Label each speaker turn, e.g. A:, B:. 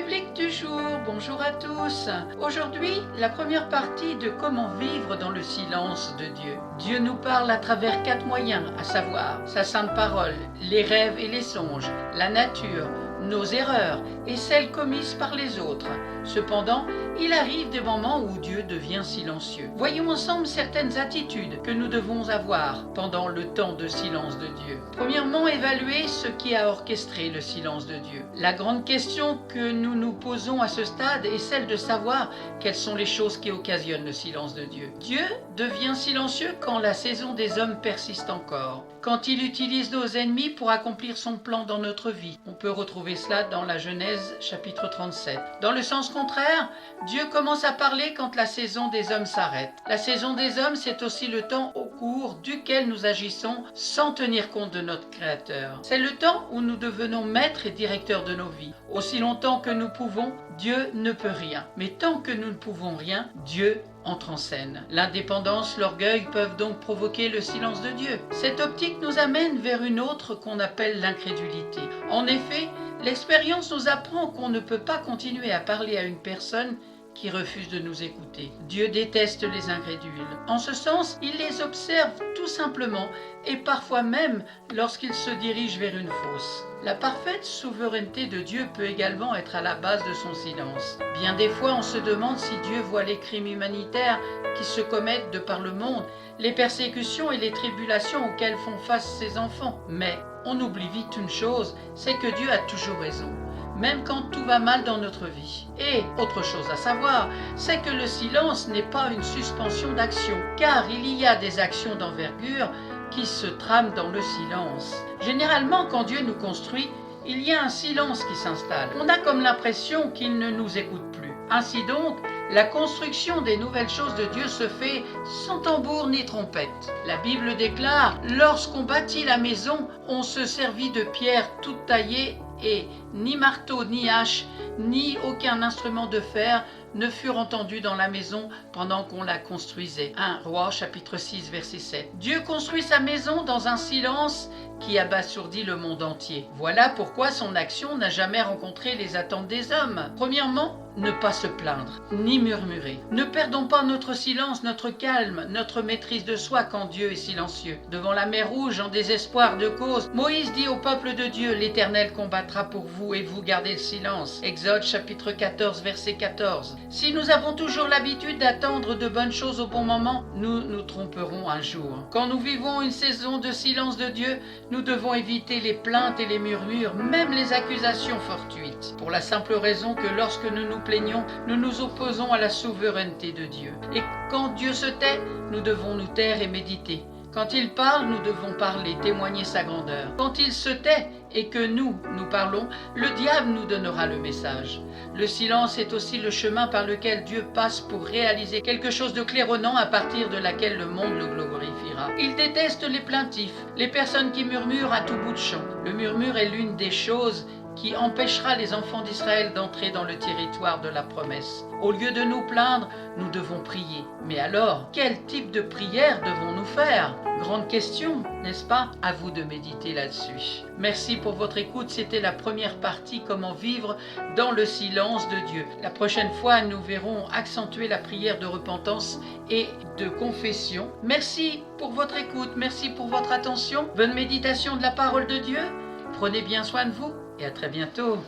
A: biblique du jour, bonjour à tous. Aujourd'hui, la première partie de comment vivre dans le silence de Dieu. Dieu nous parle à travers 4 moyens, à savoir sa sainte parole, les rêves et les songes, la nature, nos erreurs et celles commises par les autres. Cependant, il arrive des moments où Dieu devient silencieux. Voyons ensemble certaines attitudes que nous devons avoir pendant le temps de silence de Dieu. Premièrement, évaluer ce qui a orchestré le silence de Dieu. La grande question que nous nous posons à ce stade est celle de savoir quelles sont les choses qui occasionnent le silence de Dieu. Dieu devient silencieux quand la saison des hommes persiste encore, quand il utilise nos ennemis pour accomplir son plan dans notre vie. On peut retrouver cela dans la Genèse chapitre 37. Dans le sens contraire, Dieu commence à parler quand la saison des hommes s'arrête. La saison des hommes, c'est aussi le temps au cours duquel nous agissons sans tenir compte de notre Créateur. C'est le temps où nous devenons maîtres et directeurs de nos vies. Aussi longtemps que nous pouvons, Dieu ne peut rien. Mais tant que nous ne pouvons rien, Dieu entre en scène. L'indépendance, l'orgueil peuvent donc provoquer le silence de Dieu. Cette optique nous amène vers une autre qu'on appelle l'incrédulité. En effet, l'expérience nous apprend qu'on ne peut pas continuer à parler à une personne qui refuse de nous écouter. Dieu déteste les incrédules. En ce sens, il les observe tout simplement et parfois même lorsqu'ils se dirigent vers une fosse. La parfaite souveraineté de Dieu peut également être à la base de son silence. Bien des fois, on se demande si Dieu voit les crimes humanitaires qui se commettent de par le monde, les persécutions et les tribulations auxquelles font face ses enfants. Mais on oublie vite une chose, c'est que Dieu a toujours raison, même quand tout va mal dans notre vie. Et autre chose à savoir, c'est que le silence n'est pas une suspension d'action, car il y a des actions d'envergure qui se trament dans le silence. Généralement, quand Dieu nous construit, il y a un silence qui s'installe. On a comme l'impression qu'il ne nous écoute plus. Ainsi donc, la construction des nouvelles choses de Dieu se fait sans tambour ni trompette. La Bible déclare « Lorsqu'on bâtit la maison, on se servit de pierres toutes taillées et ni marteau, ni hache, ni aucun instrument de fer ne furent entendus dans la maison pendant qu'on la construisait. » 1 Rois chapitre 6 verset 7. Dieu construit sa maison dans un silence qui abasourdit le monde entier. Voilà pourquoi son action n'a jamais rencontré les attentes des hommes. Premièrement, ne pas se plaindre, ni murmurer. Ne perdons pas notre silence, notre calme, notre maîtrise de soi quand Dieu est silencieux. Devant la mer Rouge, en désespoir de cause, Moïse dit au peuple de Dieu, « L'Éternel combattra pour vous et vous gardez le silence. » Exode chapitre 14 verset 14. Si nous avons toujours l'habitude d'attendre de bonnes choses au bon moment, nous nous tromperons un jour. Quand nous vivons une saison de silence de Dieu, nous devons éviter les plaintes et les murmures, même les accusations fortuites, pour la simple raison que lorsque nous nous plaignons, nous nous opposons à la souveraineté de Dieu. Et quand Dieu se tait, nous devons nous taire et méditer. Quand il parle, nous devons parler, témoigner sa grandeur. Quand il se tait et que nous parlons, le diable nous donnera le message. Le silence est aussi le chemin par lequel Dieu passe pour réaliser quelque chose de claironnant à partir de laquelle le monde le glorifiera. Il déteste les plaintifs, les personnes qui murmurent à tout bout de champ. Le murmure est l'une des choses qui empêchera les enfants d'Israël d'entrer dans le territoire de la promesse. Au lieu de nous plaindre, nous devons prier. Mais alors, quel type de prière devons-nous faire? Grande question, n'est-ce pas? À vous de méditer là-dessus. Merci pour votre écoute. C'était la première partie, comment vivre dans le silence de Dieu. La prochaine fois, nous verrons accentuer la prière de repentance et de confession. Merci pour votre écoute, merci pour votre attention. Bonne méditation de la parole de Dieu. Prenez bien soin de vous et à très bientôt.